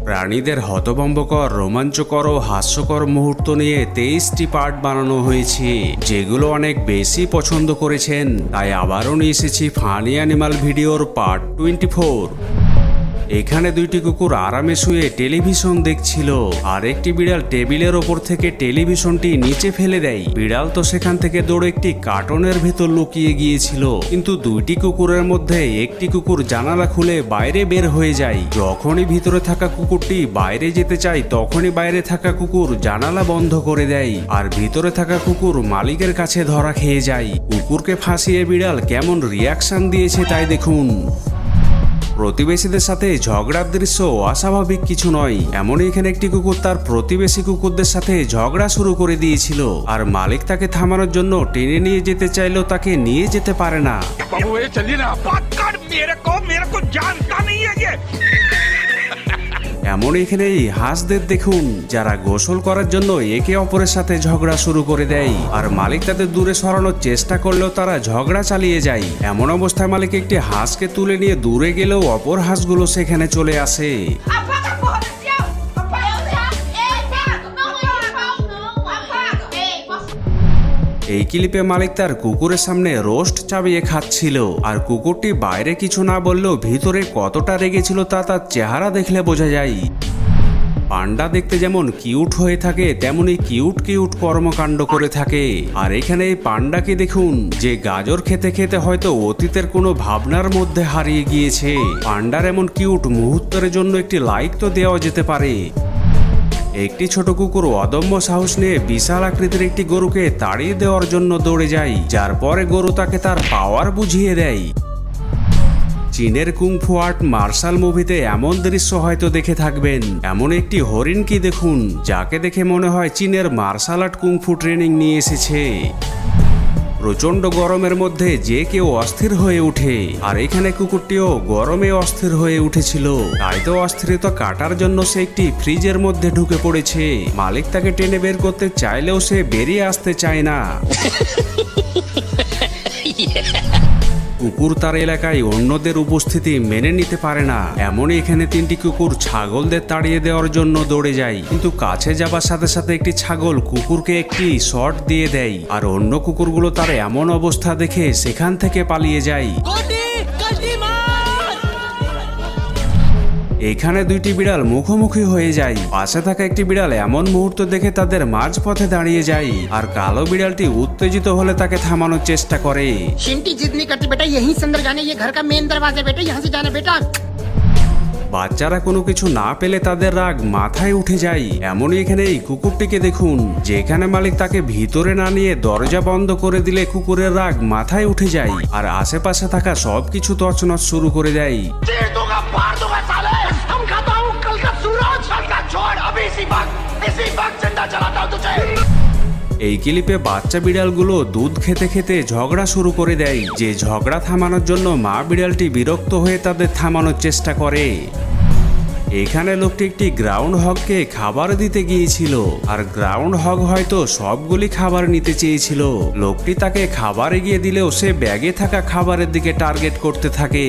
প্রাণীদের হতভম্বকর, রোমাঞ্চকর ও হাস্যকর মুহূর্ত নিয়ে 23টি পার্ট বানানো হয়েছে, যেগুলো অনেক বেশি পছন্দ করেছেন। তাই আবারও নিয়ে এসেছি ফানি অ্যানিমাল ভিডিওর পার্ট 24। এখানে দুইটি কুকুর আরামে শুয়ে টেলিভিশন দেখছিল, আর একটি বিড়াল টেবিলের ওপর থেকে টেলিভিশনটি নিচে ফেলে দেয়। বিড়াল তো সেখান থেকে দৌড়ে একটি কার্টনের ভেতর লুকিয়ে গিয়েছিল, কিন্তু দুইটি কুকুরের মধ্যে একটি কুকুর জানালা খুলে বাইরে বের হয়ে যায়। যখনই ভিতরে থাকা কুকুরটি বাইরে যেতে চায়, তখনই বাইরে থাকা কুকুর জানালা বন্ধ করে দেয়, আর ভিতরে থাকা কুকুর মালিকের কাছে ধরা খেয়ে যায়। কুকুরকে ফাঁসিয়ে বিড়াল কেমন রিয়াকশন দিয়েছে তাই দেখুন। প্রতিবেশীদের সাথে ঝগড়ার দৃশ্য অস্বাভাবিক কিছু নয়। এমনই এখানে একটি কুকুর তার প্রতিবেশী কুকুরদের সাথে ঝগড়া শুরু করে দিয়েছিল, আর মালিক তাকে থামানোর জন্য টেনে নিয়ে যেতে চাইলেও তাকে নিয়ে যেতে পারে না। এমন এখানে এই হাঁসদের দেখুন, যারা গোসল করার জন্য একে অপরের সাথে ঝগড়া শুরু করে দেয়, আর মালিক তাদের দূরে সরানোর চেষ্টা করলেও তারা ঝগড়া চালিয়ে যায়। এমন অবস্থায় মালিক একটি হাঁসকে তুলে নিয়ে দূরে গেলেও অপর হাঁসগুলো সেখানে চলে আসে। এই ক্লিপে মালিক তার কুকুরের সামনে রোস্ট চাবিয়ে খাচ্ছিল, আর কুকুরটি বাইরে কিছু না বললেও ভিতরে কতটা রেগেছিল তা তার চেহারা দেখলে বোঝা যায়। পান্ডা দেখতে যেমন কিউট হয়ে থাকে, তেমনি কিউট কিউট কর্মকাণ্ড করে থাকে। আর এখানে এই পান্ডাকে দেখুন, যে গাজর খেতে খেতে হয়তো অতীতের কোনো ভাবনার মধ্যে হারিয়ে গিয়েছে। পান্ডার এমন কিউট মুহূর্তের জন্য একটি লাইক তো দেওয়া যেতে পারে। একটি ছোট কুকুর অদম্য সাহস নিয়ে বিশাল আকৃতির একটি গরুকে তাড়িয়ে দেওয়ার জন্য দৌড়ে যায়, যার পরে গরু তাকে তার পাওয়ার বুঝিয়ে দেয়। চীনের কুংফু আর্ট মার্শাল মুভিতে এমন দৃশ্য হয়তো দেখে থাকবেন। এমন একটি হরিণকে দেখুন, যাকে দেখে মনে হয় চীনের মার্শাল আর্ট কুংফু ট্রেনিং নিয়ে এসেছে। প্রচন্ড গরমের মধ্যে যে কেউ অস্থির হয়ে ওঠে, আর এখানে কুকুরটিও গরমে অস্থির হয়ে উঠেছিল। তাই তো অস্থিরতা কাটার জন্য সে একটি ফ্রিজের মধ্যে ঢুকে পড়েছে। মালিক তাকে টেনে বের করতে চাইলেও সে বেরিয়ে আসতে চায় না। কুকুর তার এলাকায় অন্যদের উপস্থিতি মেনে নিতে পারে না। এমনই এখানে তিনটি কুকুর ছাগলদের তাড়িয়ে দেওয়ার জন্য দৌড়ে যায়, কিন্তু কাছে যাবার সাথে সাথে একটি ছাগল কুকুরকে একটি শট দিয়ে দেয়, আর অন্য কুকুরগুলো তার এমন অবস্থা দেখে সেখান থেকে পালিয়ে যায়। এখানে দুইটি বিড়াল মুখোমুখি হয়ে যায়। পাশে থাকা একটি বিড়াল এমন মুহূর্ত দেখে তাদের মাঝপথে দাঁড়িয়ে যায়, আর কালো বিড়ালটি উত্তেজিত হলে তাকে থামানোর চেষ্টা করে। शिंटी जिद नहीं करती बेटा, यहीं से अंदर जाने, ये घर का मेन दरवाजा बेटा, यहाँ से जाना बेटा। বাচ্চারা কোনো কিছু না পেলে তাদের রাগ মাথায় উঠে যায়। এমনই এখানে এই কুকুরটিকে দেখুন, যেখানে মালিক তাকে ভিতরে না নিয়ে দরজা বন্ধ করে দিলে কুকুরের রাগ মাথায় উঠে যায়, আর আশেপাশে থাকা সবকিছু তছনছ শুরু করে দেয়। এই ক্লিপে বাচ্চা বিড়ালগুলো দুধ খেতে খেতে ঝগড়া শুরু করে দেয়, যে ঝগড়া থামানোর জন্য মা বিড়ালটি বিরক্ত হয়ে তাদের থামানোর চেষ্টা করে। এখানে লোকটি একটি গ্রাউন্ড হগকে খাবার দিতে গিয়েছিল, আর গ্রাউন্ড হগ হয়তো সবগুলি খাবার নিতে চেয়েছিল। লোকটি তাকে খাবার এগিয়ে দিলেও সে ব্যাগে থাকা খাবারের দিকে টার্গেট করতে থাকে।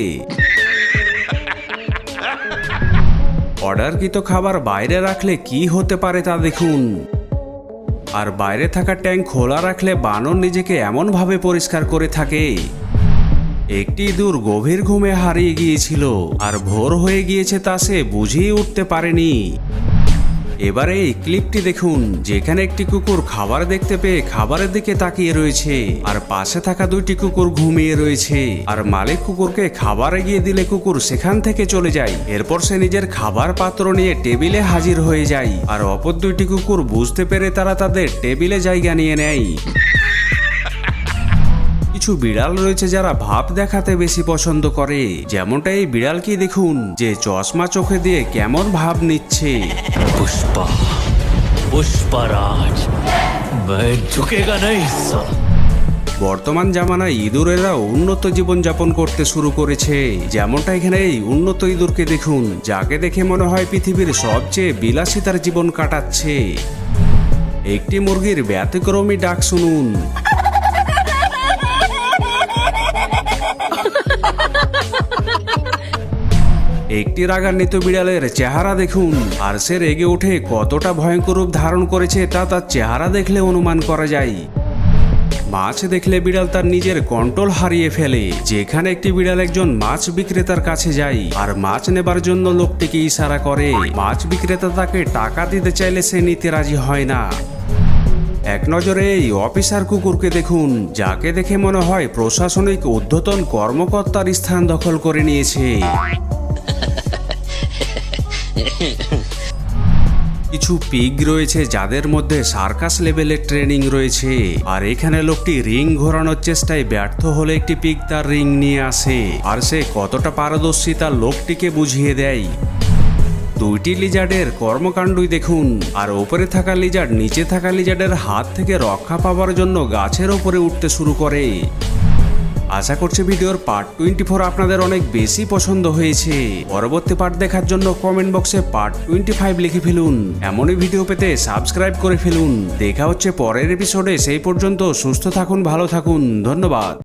অর্ডারকৃত খাবার বাইরে রাখলে কি হতে পারে তা দেখুন। আর বাইরে থাকা ট্যাঙ্ক খোলা রাখলে বানর নিজেকে এমনভাবে পরিষ্কার করে থাকে। একটি ইঁদুর গভীর ঘুমে হারিয়ে গিয়েছিল, আর ভোর হয়ে গিয়েছে তা সে বুঝিয়ে উঠতে পারেনি। এবারে এই ক্লিপটি দেখুন, যেখানে একটি কুকুর খাবার দেখতে পেয়ে খাবারের দিকে তাকিয়ে রয়েছে, আর পাশে থাকা দুইটি কুকুর ঘুমিয়ে রয়েছে। আর মালিক কুকুরকে খাবার এগিয়ে দিলে কুকুর সেখান থেকে চলে যায়। এরপর সে নিজের খাবার পাত্র নিয়ে টেবিলে হাজির হয়ে যায়, আর অপর দুইটি কুকুর বুঝতে পেরে তারা তাদের টেবিলে জায়গা নিয়ে নেয়। কিছু বিড়াল রয়েছে যারা ভাব দেখাতে বেশি পছন্দ করে, যেমনটা এই বিড়ালকে দেখুন, যে চশমা চোখে দিয়ে কেমন ভাব নিচ্ছে। पुष्पा पुष्पराज मैं झुकेगा नहीं साला। বর্তমান জামানায় ইঁদুরেরা উন্নত জীবন যাপন করতে শুরু করেছে, যেমনটা এখানে এই উন্নত ইঁদুরকে দেখুন, যাকে দেখে মনে হয় পৃথিবীর সবচেয়ে বিলাসিতার জীবন কাটাচ্ছে। একটি মুরগির ব্যতিক্রমী ডাক শুনুন। একটি রাগান্বিত বিড়ালের চেহারা দেখুন, আর সে রেগে উঠে কতটা ভয়ঙ্কর রূপ ধারণ করেছে তা তার চেহারা দেখলে অনুমান করা যায়। মাছ দেখলে বিড়াল তার নিজের কন্ট্রোল হারিয়ে ফেলে। যেখানে একটি বিড়াল একজন মাছ বিক্রেতার কাছে যায় আর মাছ নেবার জন্য লোকটিকে ইশারা করে, মাছ বিক্রেতা তাকে টাকা দিতে চাইলে সে নিতে রাজি হয় না। এক নজরে এই অফিসার কুকুরকে দেখুন, যাকে দেখে মনে হয় প্রশাসনিক ঊর্ধ্বতন কর্মকর্তার স্থান দখল করে নিয়েছে। কিছু পিগ রয়েছে যাদের মধ্যে সার্কাস লেভেলের ট্রেনিং রয়েছে, আর এখানে লোকটি রিং ঘোরানোর চেষ্টায় ব্যর্থ হলে একটি পিগ তার রিং নিয়ে আসে, আর সে কতটা পারদর্শী তা লোকটিকে বুঝিয়ে দেয়। দুইটি লিজার্ডের কর্মকাণ্ডই দেখুন, আর ওপরে থাকা লিজার্ড নিচে থাকা লিজার্ডের হাত থেকে রক্ষা পাওয়ার জন্য গাছের ওপরে উঠতে শুরু করে। আশা করছি ভিডিওর পার্ট 24 আপনাদের অনেক বেশি পছন্দ হয়েছে। পরবর্তী পার্ট দেখার জন্য কমেন্ট বক্সে পার্ট 25 লিখে ফেলুন। এমনই ভিডিও পেতে সাবস্ক্রাইব করে ফেলুন। দেখা হচ্ছে পরের এপিসোডে, সেই পর্যন্ত সুস্থ থাকুন, ভালো থাকুন, ধন্যবাদ।